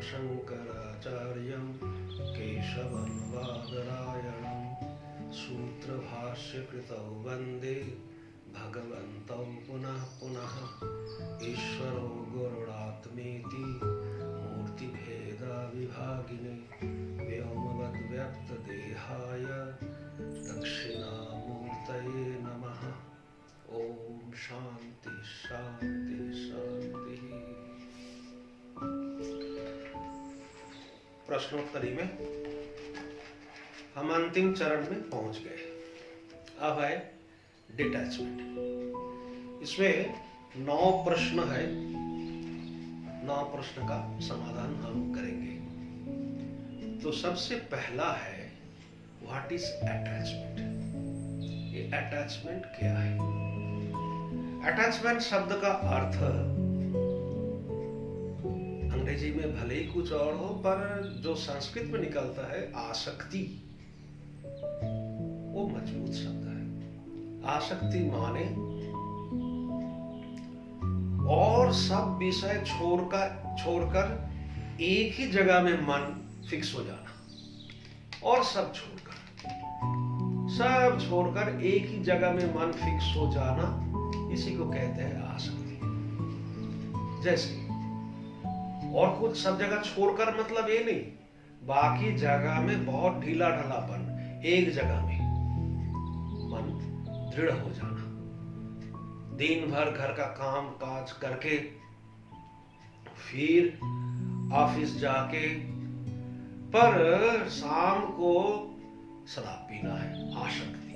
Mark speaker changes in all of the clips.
Speaker 1: शंकराचार्यं केशवं बादरायणं सूत्रभाष्यकृतौ वन्दे भगवन्तौ पुनः पुनः। ईश्वरो गुरुरात्मेति मूर्तिभेदविभागिने व्योमवद्व्यक्तदेहाय दक्षिणामूर्तये नमः। ओम शांति शांति शांति। प्रश्नोत्तरी में हम अंतिम चरण में पहुंच गए। अब है डिटैचमेंट। इसमें 9 प्रश्न है। 9 प्रश्न का समाधान हम करेंगे। तो सबसे पहला है व्हाट इज अटैचमेंट। ये अटैचमेंट क्या है? अटैचमेंट शब्द का अर्थ अंग्रेजी में भले ही कुछ और हो, पर जो संस्कृत में निकलता है आसक्ति, वो मजबूत शब्द है। आसक्ति माने और सब विषय छोड़कर एक ही जगह में मन फिक्स हो जाना, और सब छोड़कर एक ही जगह में मन फिक्स हो जाना, इसी को कहते हैं आसक्ति। जैसे और कुछ सब जगह छोड़कर मतलब ये नहीं, बाकी जगह में बहुत ढीला ढालापन, एक जगह में मन दृढ़ हो जाना। दिन भर घर का काम काज करके फिर ऑफिस जाके, पर शाम को शराब पीना है, आसक्ति।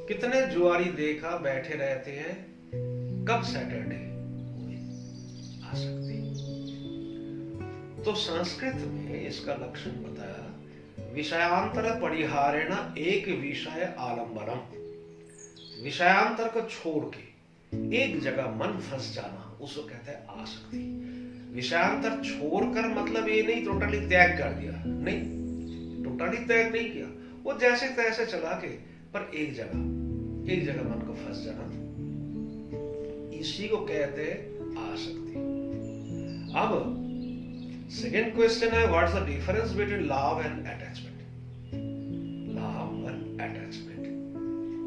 Speaker 1: कितने जुआरी देखा बैठे रहते हैं, कब सैटरडे, आसक्ति। तो संस्कृत में इसका लक्षण बताया, विषयांतर परिहारेण एक विषय आलंबनम। विषयांतर को छोड़ के एक जगह मन फंस जाना, उसको कहते हैं आसक्ति। विषयांतर छोड़कर मतलब ये नहीं टोटली त्याग कर दिया, नहीं, टोटली त्याग नहीं किया, वो जैसे तैसे चला के, पर एक जगह मन को फंस जाना, इसी को कहते हैं आसक्ति। अब सेकेंड क्वेश्चन है, what's the difference between love and attachment. Love and attachment,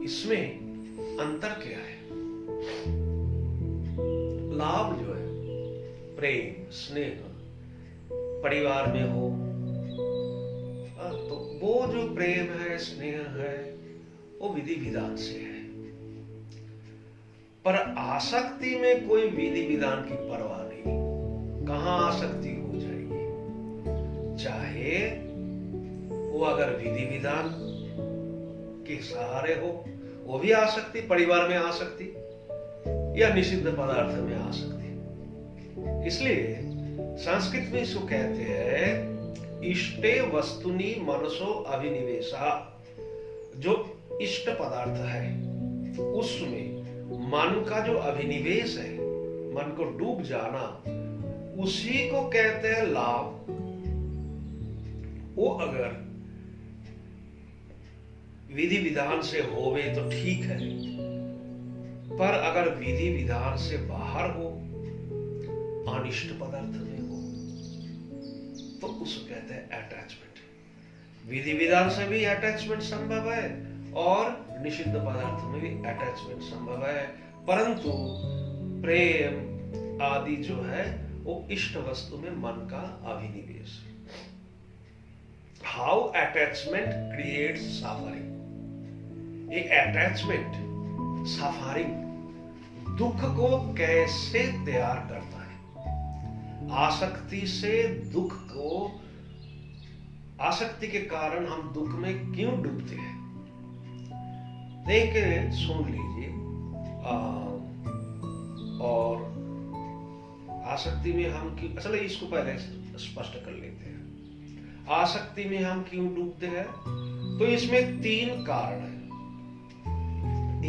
Speaker 1: इसमें अंतर क्या है? लव जो है प्रेम, स्नेह, परिवार में हो तो वो जो प्रेम है, स्नेह है, वो विधि विधान से है। पर आसक्ति में कोई विधि विधान की परवाह नहीं, कहां आसक्ति हो जाएगी। चाहे वो अगर विधि विधान के सहारे हो, वो भी आसक्ति, परिवार में आसक्ति, या निषिद्ध पदार्थ में आसक्ति। इसलिए संस्कृत में इसको कहते हैं इष्टे वस्तुनि मनसो अभिनिवेशः। जो इष्ट पदार्थ है उसमें मन का जो अभिनिवेश है, मन को डूब जाना, उसी को कहते हैं लाभ। वो अगर विधि विधान से होवे तो ठीक है, पर अगर विधि विधान से बाहर हो, अनिष्ट पदार्थ में हो, तो उसको कहते हैं अटैचमेंट। विधि विधान से भी अटैचमेंट संभव है और निषिद्ध पदार्थ में भी अटैचमेंट संभव है, परंतु प्रेम आदि जो है वो इष्ट वस्तु में मन का अभिनिवेश। How attachment creates suffering. ये अटैचमेंट सफरिंग, दुख को कैसे तैयार करता है। आसक्ति से दुख को, आसक्ति के कारण हम दुख में क्यों डूबते हैं, देखिए, सुन लीजिए। और आसक्ति में हम क्यों, चलो इसको पहले स्पष्ट कर लेते हैं। आसक्ति में हम क्यों डूबते हैं, तो इसमें 3 कारण है।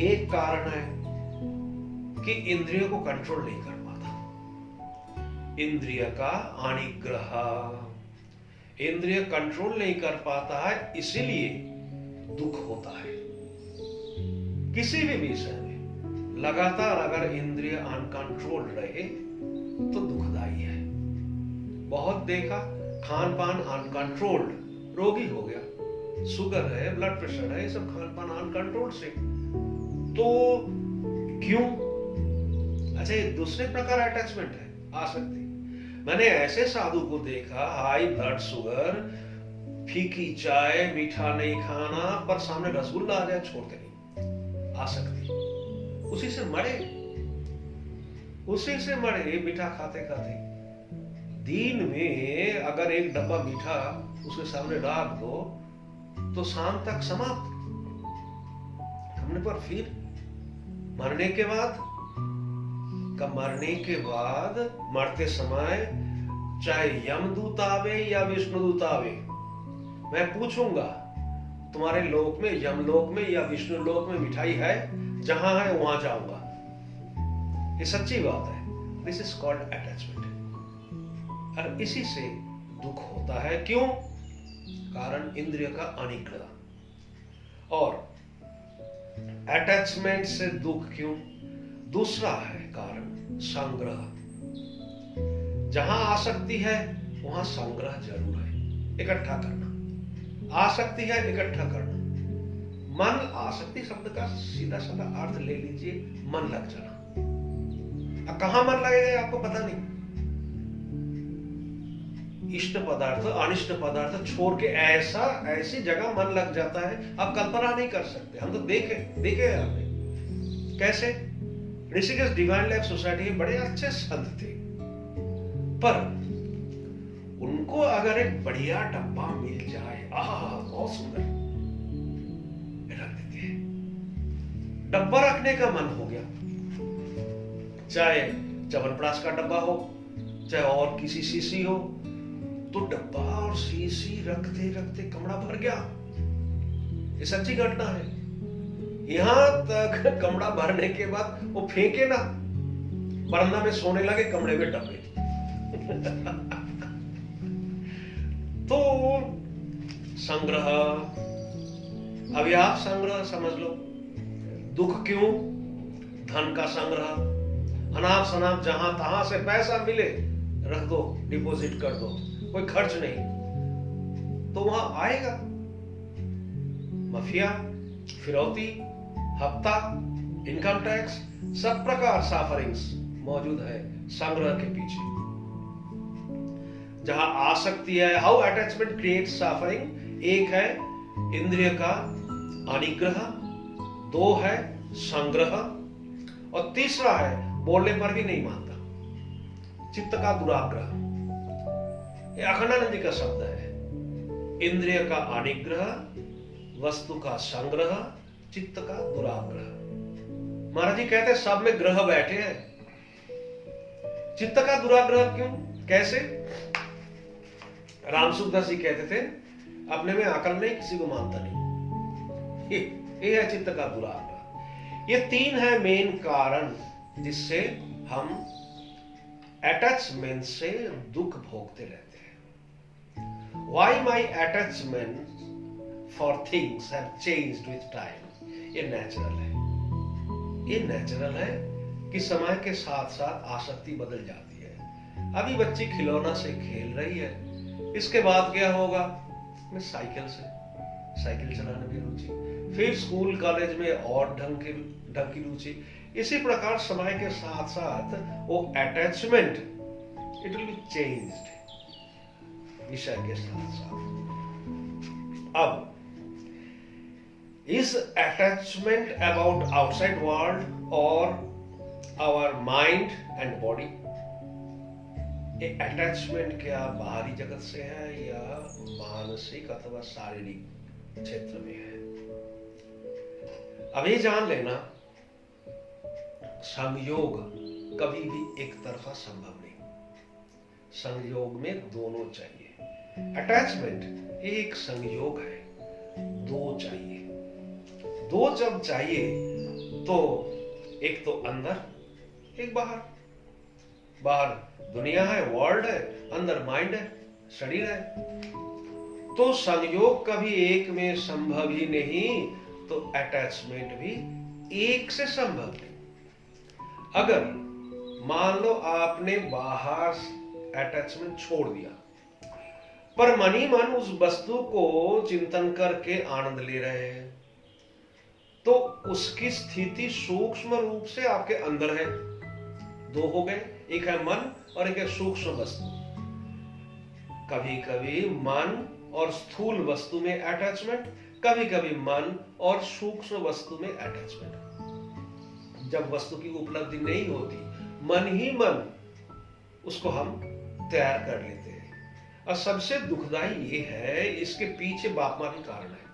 Speaker 1: एक कारण है कि इंद्रियों को कंट्रोल नहीं कर पाता, इंद्रिय का अनिग्रह, इंद्रिय कंट्रोल नहीं कर पाता है, इसीलिए दुख होता है। किसी भी विषय में लगातार अगर इंद्रिय अनकंट्रोल्ड रहे तो दुखदाई है। बहुत देखा, खान पान अनकंट्रोल्ड, रोगी हो गया, शुगर है, ब्लड प्रेशर है, ये सब खान पान अनकंट्रोल्ड से। तो क्यों? अच्छा, एक दूसरे प्रकार अटैचमेंट है, आसक्ति। मैंने ऐसे साधु को देखा, हाई ब्लड शुगर, फीकी चाय, मीठा नहीं खाना, पर सामने रसगुल्ला आ जाए छोड़ते नहीं, आसक्ति। उसी से मरे मीठा खाते खाते। दिन में अगर एक डब्बा मीठा उसके सामने रख दो तो शाम तक समाप्त। हमने पर फिर मरने के बाद मरते समय चाहे यमदूत आवे या विष्णुदूत आवे, मैं पूछूंगा तुम्हारे लोक में, यमलोक में या विष्णु लोक में मिठाई है? जहां है वहां जाऊंगा। ये सच्ची बात है। This is called attachment. और इसी से दुख होता है। क्यों? कारण इंद्रिय का अनिग्रह। और अटैचमेंट से दुख क्यों? दूसरा है कारण संग्रह। जहां आसक्ति है वहां संग्रह जरूर है, इकट्ठा करना। आसक्ति है, इकट्ठा करना। मन, आसक्ति शब्द का सीधा साधा अर्थ ले लीजिए, मन लग जाना। अब कहां मन लगेगा आपको पता नहीं। इष्ट पदार्थ, अनिष्ट पदार्थ छोड़ के ऐसी जगह मन लग जाता है आप कल्पना नहीं कर सकते। हम तो देखे हमने कैसे। ऋषिकेश डिवाइन लाइफ सोसाइटी के बड़े अच्छे संत थे, पर उनको अगर एक बढ़िया डब्बा मिल जाए, बहुत सुंदर, रख देते हैं। डब्बा रखने का मन हो गया, चाहे च्यवनप्राश का डब्बा हो, चाहे और किसी शीशी हो, तो डब्बा और शीशी रखते रखते कमरा भर गया। ये सच्ची घटना है। यहां तक कमरा भरने के बाद वो फेंके ना, बरंदा में सोने लगे, कमरे में डब्बे। तो संग्रह, अभी आप संग्रह समझ लो। दुख क्यों? धन का संग्रह। अनाप शनाप जहां तहां से पैसा मिले रख दो, डिपॉजिट कर दो, कोई खर्च नहीं, तो वहां आएगा माफिया, फिरौती, हफ्ता, इनकम टैक्स, सब प्रकार सफरिंग्स मौजूद है संग्रह के पीछे। जहां आसक्ति है, हाउ अटैचमेंट क्रिएट सफरिंग। एक है इंद्रिय का अनिग्रह, दो है संग्रह, और तीसरा है बोलने पर भी नहीं मानता, चित्त का दुराग्रह। ये अखंडानंद जी का शब्द है। इंद्रिय का अनिग्रह, वस्तु का संग्रह, चित्त का दुराग्रह। महाराज जी कहते सब में ग्रह बैठे हैं। चित्त का दुराग्रह क्यों, कैसे? राम सुखदास जी कहते थे, अपने में अकल नहीं, किसी को मानता नहीं। ये है चित्त का दुराग्रह। ये तीन है मेन कारण जिससे हम अटैचमेंट से दुख भोगते रहते हैं। Why my attachment for things have changed with time? ये नेचुरल है। ये नेचुरल है कि समय के साथ साथ आसक्ति बदल जाती है। अभी बच्ची खिलौना से खेल रही है, इसके बाद क्या होगा? मैं साइकिल चलाने में रुचि, फिर स्कूल कॉलेज में और ढंग की रुचि। इसी प्रकार समय के साथ साथ वो attachment it will be changed विषय के साथ साथ। अब is attachment about outside world or our mind and body? ये अटैचमेंट क्या बाहरी जगत से है या मानसिक अथवा शारीरिक क्षेत्र में है? अब ये जान लेना, संयोग कभी भी एक तरफा संभव नहीं। संयोग में दोनों चाहिए। अटैचमेंट एक संयोग है, दो चाहिए। दो जब चाहिए तो एक तो अंदर, एक बाहर। बाहर दुनिया है, वर्ल्ड है, अंदर माइंड है, शरीर है। तो संयोग कभी एक में संभव ही नहीं, तो अटैचमेंट भी एक से संभव नहीं। अगर मान लो आपने बाहर अटैचमेंट छोड़ दिया, पर मन ही मन उस वस्तु को चिंतन करके आनंद ले रहे हैं, तो उसकी स्थिति सूक्ष्म रूप से आपके अंदर है। दो हो गए, एक है मन और एक है सूक्ष्म वस्तु। कभी कभी मन और स्थूल वस्तु में अटैचमेंट, कभी कभी मन और सूक्ष्म वस्तु में अटैचमेंट। जब वस्तु की उपलब्धि नहीं होती, मन ही मन उसको हम तैयार कर लेते हैं। और सबसे दुखदाई ये है, इसके पीछे बाप माँ भी कारण है।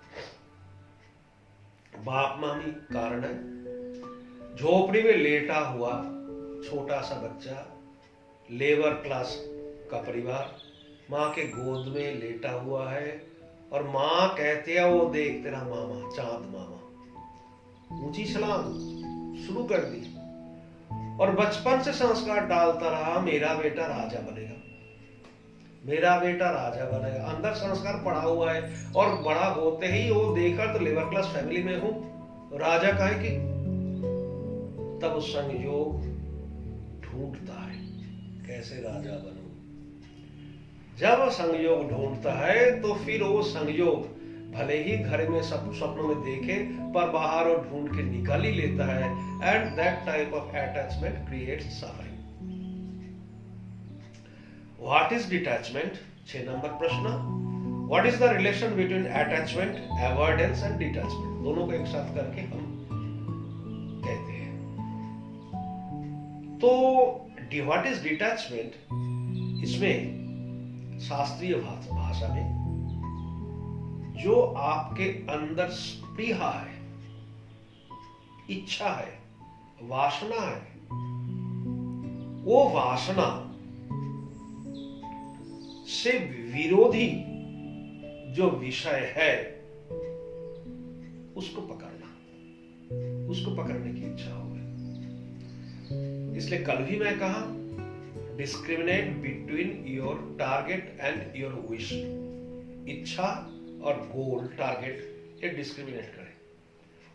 Speaker 1: बाप माँ भी कारण है। झोपड़ी में लेटा हुआ छोटा सा बच्चा, लेबर क्लास का परिवार, माँ के गोद में लेटा हुआ है और माँ कहते हैं, वो देख तेरा मामा, चांद मामा। ऊंची छलांग शुरू कर दी और बचपन से संस्कार डालता रहा, मेरा बेटा राजा बनेगा, मेरा बेटा राजा बनेगा। अंदर संस्कार पड़ा हुआ है और बड़ा होते ही वो देखकर तो लेबर क्लास फैमिली में हूं, राजा काहे की। तब उस संयोग ढूंढता है कैसे राजा बनूं। जब संयोग ढूंढता है तो फिर वो संयोग भले ही घर में सब सपनों में देखे, पर बाहर वो ढूंढ के निकाल ही लेता है। And that type of attachment creates suffering. What is detachment? 6 number प्रश्न। What is the relation between attachment, avoidance and detachment? दोनों को एक साथ करके हम कहते हैं। तो व्हाट इज डिटैचमेंट, इसमें शास्त्रीय भाषा में जो आपके अंदर स्पृहा है, इच्छा है, वासना है, वो वासना से विरोधी जो विषय है उसको पकड़ना, उसको पकड़ने की इच्छा हो गई। इसलिए कल भी मैं कहा, discriminate between your target and your wish. इच्छा और गोल, टारगेट, ये डिस्क्रिमिनेट करें।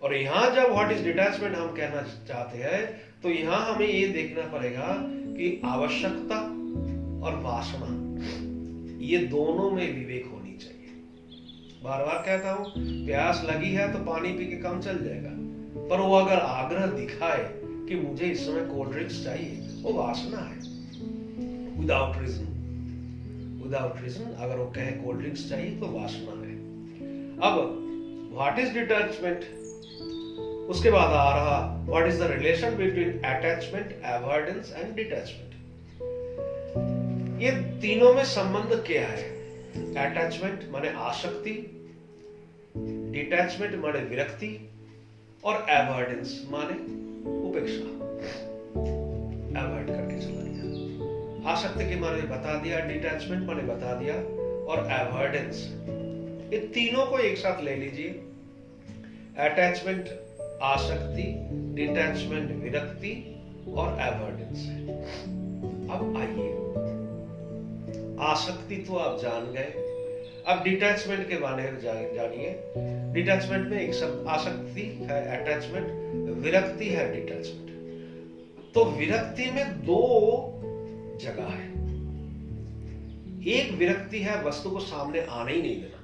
Speaker 1: और यहां जब व्हाट इज डिटैचमेंट हम कहना चाहते हैं, तो यहां हमें ये देखना पड़ेगा कि आवश्यकता और वासना, ये दोनों में विवेक होनी चाहिए। बार बार कहता हूं, प्यास लगी है तो पानी पी के काम चल जाएगा, पर वो अगर आग्रह दिखाए कि मुझे इस समय कोल्ड ड्रिंक्स चाहिए, वो वासना है। विदाउट रीजन अगर वो कहे कोल्ड ड्रिंक्स चाहिए तो वासना है। अब व्हाट इज डिटैचमेंट, उसके बाद आ रहा what is the relation between attachment, avoidance and detachment. ये तीनों में संबंध क्या है? अटैचमेंट माने आसक्ति, डिटैचमेंट माने विरक्ति, और अवॉइडेंस माने उपेक्षा, अवॉइड करके चला गया। आसक्ति के माने बता दिया, डिटैचमेंट माने बता दिया, और अवॉइडेंस, ये तीनों को एक साथ ले लीजिए। अटैचमेंट आसक्ति, डिटैचमेंट विरक्ति, और अवॉइडेंस है। अब आइए, आसक्ति तो आप जान गए, अब डिटैचमेंट के बारे में जानिए। डिटैचमेंट में एक शब्द आसक्ति है, अटैचमेंट, विरक्ति है, डिटैचमेंट। तो विरक्ति में दो जगह है। एक विरक्ति है वस्तु को सामने आने ही नहीं देना,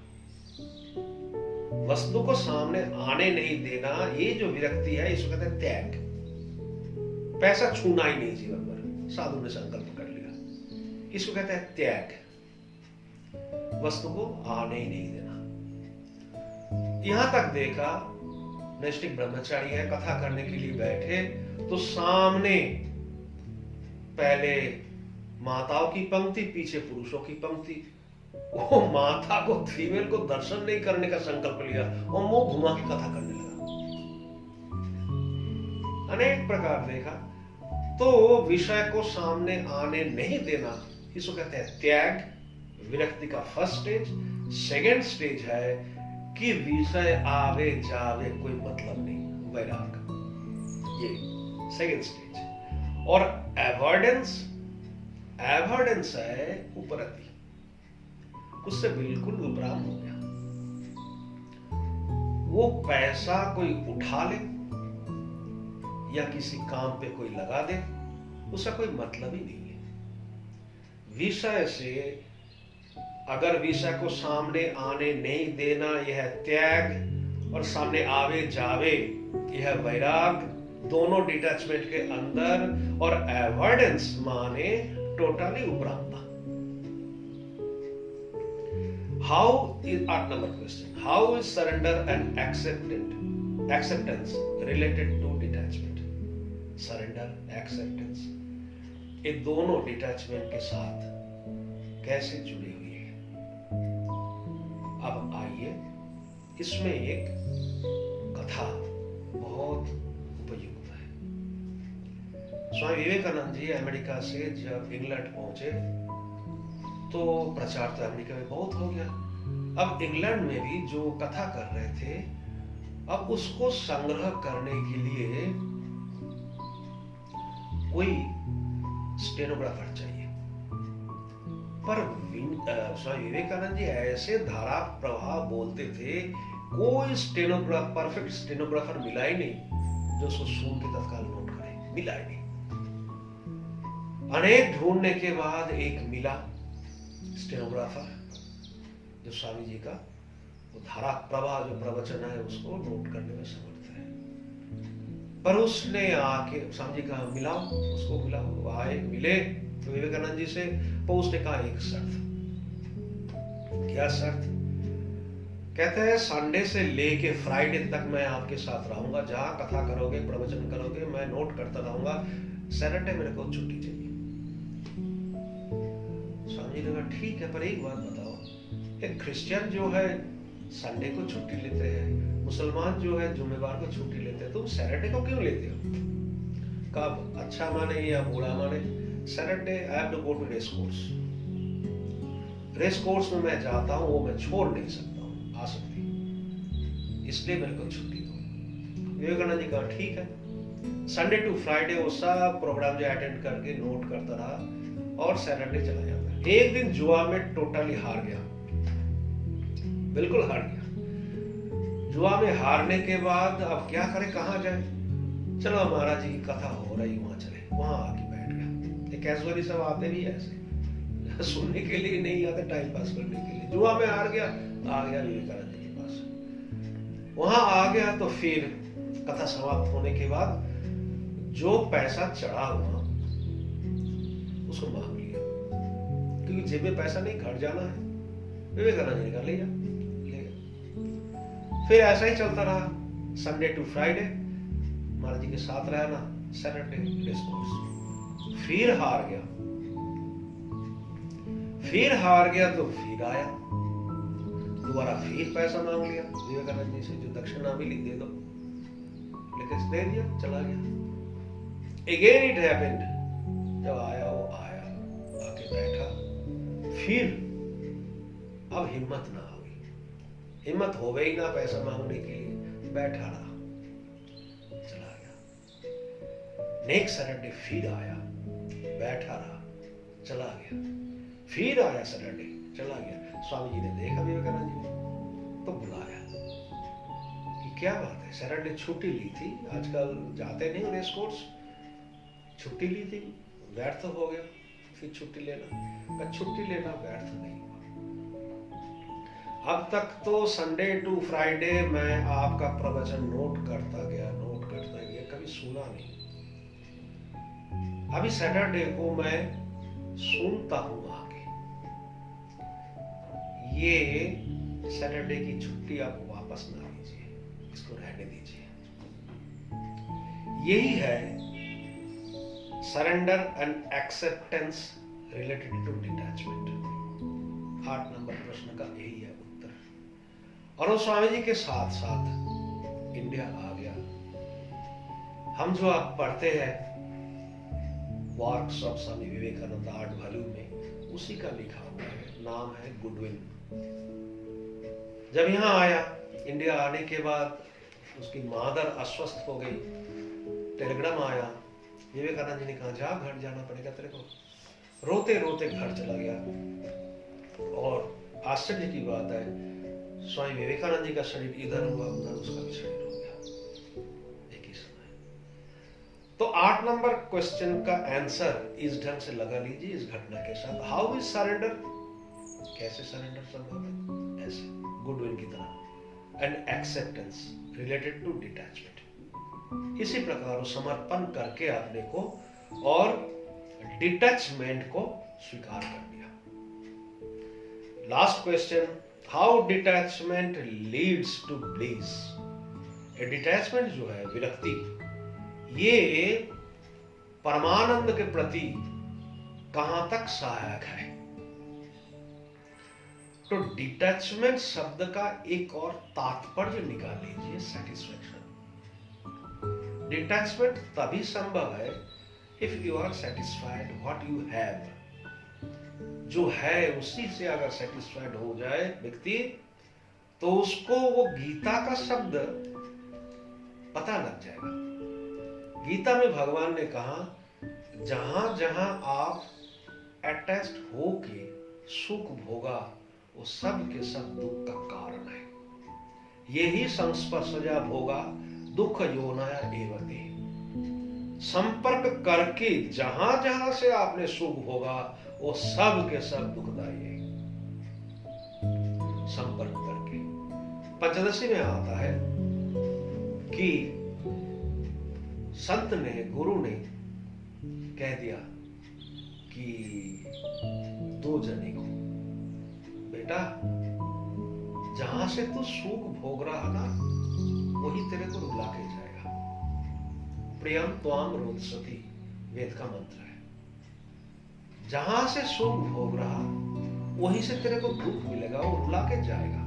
Speaker 1: वस्तु को सामने आने नहीं देना, ये जो विरक्ति है इसको कहते हैं त्याग। पैसा छूना ही नहीं जीवन भर, साधु ने संकल्प कर लिया, इसको कहते हैं त्याग। वस्तु को आने ही नहीं देना। यहां तक देखा, नैष्ठिक ब्रह्मचारी है, कथा करने के लिए बैठे तो सामने पहले माताओं की पंक्ति, पीछे पुरुषों की पंक्ति। वो माता को, फीमेल को दर्शन नहीं करने का संकल्प लिया और मुंह घुमा के कथा करने लगा। अनेक प्रकार देखा। तो विषय को सामने आने नहीं देना, इसको कहते हैं त्याग। विरक्ति का फर्स्ट स्टेज। सेकेंड स्टेज है कि विषय आवे जावे कोई मतलब नहीं, वैराग, ये सेकेंड स्टेज। और अवॉइडेंस, अवॉइडेंस है उपरति, उससे बिल्कुल उपराम हो गया। वो पैसा कोई उठा ले या किसी काम पे कोई लगा दे, उसका कोई मतलब ही नहीं है। विषय से, अगर विषय को सामने आने नहीं देना यह त्याग, और सामने आवे जावे यह वैराग, दोनों डिटैचमेंट के अंदर, और अवॉइडेंस माने टोटली उपरांता। How is 8 number question, how is surrender and acceptance related to detachment? Surrender, acceptance, ये दोनों डिटैचमेंट के साथ कैसे जुड़ी हुई है? अब आइए, इसमें एक कथा बहुत उपयुक्त है। स्वामी विवेकानंद जी अमेरिका से जब इंग्लैंड पहुंचे तो प्रचार तो अमेरिका में बहुत हो गया। अब इंग्लैंड में भी जो कथा कर रहे थे, अब उसको संग्रह करने के लिए कोई स्टेनोग्राफर चाहिए। पर स्वामी विवेकानंद जी ऐसे धारा प्रवाह बोलते थे, कोई परफेक्ट स्टेनोग्राफर मिला ही नहीं जो उसको सुन के तत्काल नोट करे, मिला ही नहीं। अनेक ढूंढने के बाद एक मिला स्टेनोग्राफर, जो स्वामी जी का वो धारा प्रवाह जो प्रवचन है उसको नोट करने में समर्थ है। पर उसने आके स्वामी जी कहा मिलाओ, उसको मिलाओ, आए मिले तो विवेकानंद जी से, तो उसने कहा एक शर्त। क्या शर्त? कहते हैं संडे से लेके फ्राइडे तक मैं आपके साथ रहूंगा, जहां कथा करोगे, प्रवचन करोगे, मैं नोट करता रहूंगा। सैटरडे मेरे को छुट्टी चाहिए। स्वामी जी ने कहा ठीक है, पर एक बात बताओ, एक क्रिश्चियन जो है संडे को छुट्टी लेते हैं, मुसलमान जो है जुम्मेवार को छुट्टी लेते हैं, तुम सैटरडे को क्यों लेते हो? कब अच्छा माने या बुरा माने, Saturday I have to go to race course. Race course में मैं जाता हूँ, वो मैं छोड़ नहीं सकता हूँ, आ सकती, इसलिए मेरे को छुट्टी दो। विवेकानंद जी कहा ठीक है। संडे टू फ्राइडे वो सब प्रोग्राम जो अटेंड करके नोट करता रहा और सैटरडे चला जाता है। एक दिन जुआ में टोटली हार गया, बिल्कुल हार गया। जुआ में हारने के बाद अब क्या करे, कहाँ जाए? चलो महाराज जी की कथा हो रही, वहां चले, वहां आके बैठ गया। कैजुअली सब आते भी ऐसे सुनने के लिए नहीं आते, टाइम पास करने के लिए। जुआ में हार गया, आ गया विवेकानंद जी के पास, वहां आ गया। तो फिर कथा समाप्त होने के बाद जो पैसा चढ़ा हुआ उसको मांग लिया, क्योंकि जेब में पैसा नहीं, घर जाना है। विवेकानंद जी का ले गया। फिर ऐसा ही चलता रहा, संडे टू फ्राइडे महाराज जी के साथ रहना, सैटरडे रेस कोर्स। फिर हार गया, तो फिर आया, दोबारा फिर पैसा मांग लिया विवेकानंद जी से, जो दक्षिणा मिली दे दो, लेकिन दे दिया, चला गया। अगेन इट हैपेंड, जब आया वो आया, आके बैठा, फिर अब हिम्मत ना हुई, हिम्मत हो गई ना पैसा मांगने के लिए, बैठा रहा, चला गया। नेक्स्ट सैटरडे फिर आया, बैठा रहा, चला गया। फिर आया सैटरडे, चला गया। स्वामी जी ने देखा विवेकानंद जी ने, तो बुलाया कि क्या बात है, सैटरडे छुट्टी ली थी, आजकल जाते नहीं रेस कोर्स, छुट्टी ली थी, व्यर्थ हो गया, फिर छुट्टी लेना। छुट्टी लेना व्यर्थ नहीं हुआ। अब तक तो संडे टू फ्राइडे मैं आपका प्रवचन नोट करता गया, कभी सुना नहीं। अभी सैटरडे को मैं सुनता हूं आके। ये सैटरडे की छुट्टी आप वापस ना लीजिए, इसको रहने दीजिए। यही है surrender and acceptance related to detachment. 8 number प्रश्न का यही है उत्तर। और वो स्वामी जी के साथ साथ इंडिया आ गया। हम जो आप पढ़ते हैं works of Swami Vivekananda 8 volume में, उसी का लिखा हुआ है, नाम है गुडविल। जब यहाँ आया, इंडिया आने के बाद उसकी मादर अस्वस्थ हो गई, टेलीग्राम आया, विवेकानंद जी ने कहा जा, घर जाना पड़ेगा तेरे को। रोते रोते घर चला गया। और आश्चर्य की बात है, स्वामी विवेकानंद जी का शरीर इधर हुआ, उधर उसका भी शरीर हो गया एक ही समय। तो 8 नंबर क्वेश्चन का आंसर इस ढंग से लगा लीजिए इस घटना के साथ। हाउ इज सरेंडर, कैसे सरेंडर संभव है, ऐसे गुडविल की तरह। And acceptance related to detachment, इसी प्रकार वो समर्पण करके अपने को और डिटैचमेंट को स्वीकार कर लिया। Last question, how detachment leads to bliss. Detachment जो है, विरक्ति, ये परमानंद के प्रति कहां तक सहायक है। तो डिटैचमेंट शब्द का एक और तात्पर्य निकाल लीजिए, सेटिस्फैक्शन। डिटैचमेंट तभी संभव है if you are satisfied what you have. जो है उसी से अगर सेटिस्फाइड हो जाए व्यक्ति, तो उसको वो गीता का शब्द पता लग जाएगा। गीता में भगवान ने कहा, जहां जहां आप अटैच्ड होके सुख भोगा, वो सब के सब दुख का कारण है। यही संस्पर्शजा भोगा दुख योनया एवते। संपर्क करके जहां जहां से आपने सुख भोगा, वो सब के सब दुखदाई है। संपर्क करके पंचदशी में आता है कि संत ने, गुरु ने कह दिया कि दो जने को, बेटा जहां से तू सुख भोग रहा ना, वही तेरे को रुला के जाएगा। प्रियम त्वाम रोदसति वेद का मंत्र है। जहां से सुख भोग रहा, वहीं से तेरे को दुख मिलेगा, वो रुला के जाएगा।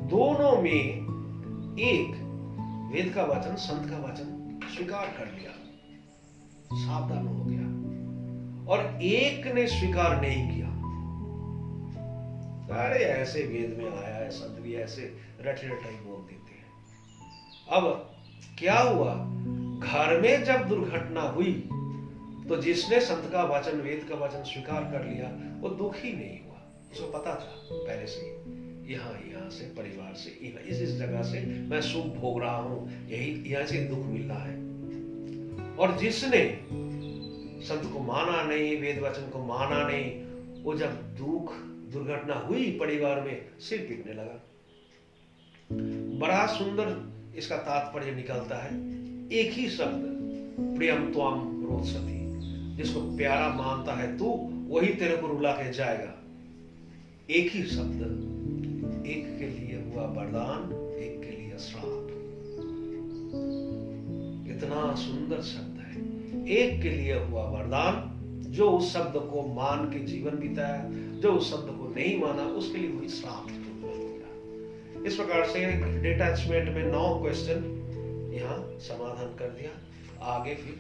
Speaker 1: दोनों में एक वेद का वचन, संत का वचन स्वीकार कर लिया, सावधान हो गया, और एक ने स्वीकार नहीं किया। अरे ऐसे वेद में आया है, संत भी ऐसे रटे रटाई बोल देते हैं। अब क्या हुआ, घर में जब दुर्घटना हुई तो जिसने संत का वचन, वेद का वचन स्वीकार कर लिया, वो दुखी नहीं हुआ। उसको पता था पहले से, यहाँ से, परिवार से, इस जगह से मैं सुख भोग रहा हूं, यही यहाँ से दुख मिल रहा है। और जिसने संत को माना नहीं, वेद वचन को माना नहीं, वो जब दुख दुर्घटना हुई परिवार में, सिर पीटने लगा। बड़ा सुंदर इसका तात्पर्य निकलता है। एक ही शब्द, प्रियम त्वाम रोदसति, जिसको प्यारा मानता है तू, वही तेरे को रुला के जाएगा। एक ही शब्द, एक के लिए हुआ वरदान, एक के लिए श्राप। कितना सुंदर शब्द है। एक के लिए हुआ वरदान, जो उस शब्द को मान के जीवन बिताया, जो उस शब्द को नहीं माना, उसके लिए हुई श्राप। इस प्रकार से डिटैचमेंट में 9 क्वेश्चन यहाँ समाधान कर दिया। आगे फिर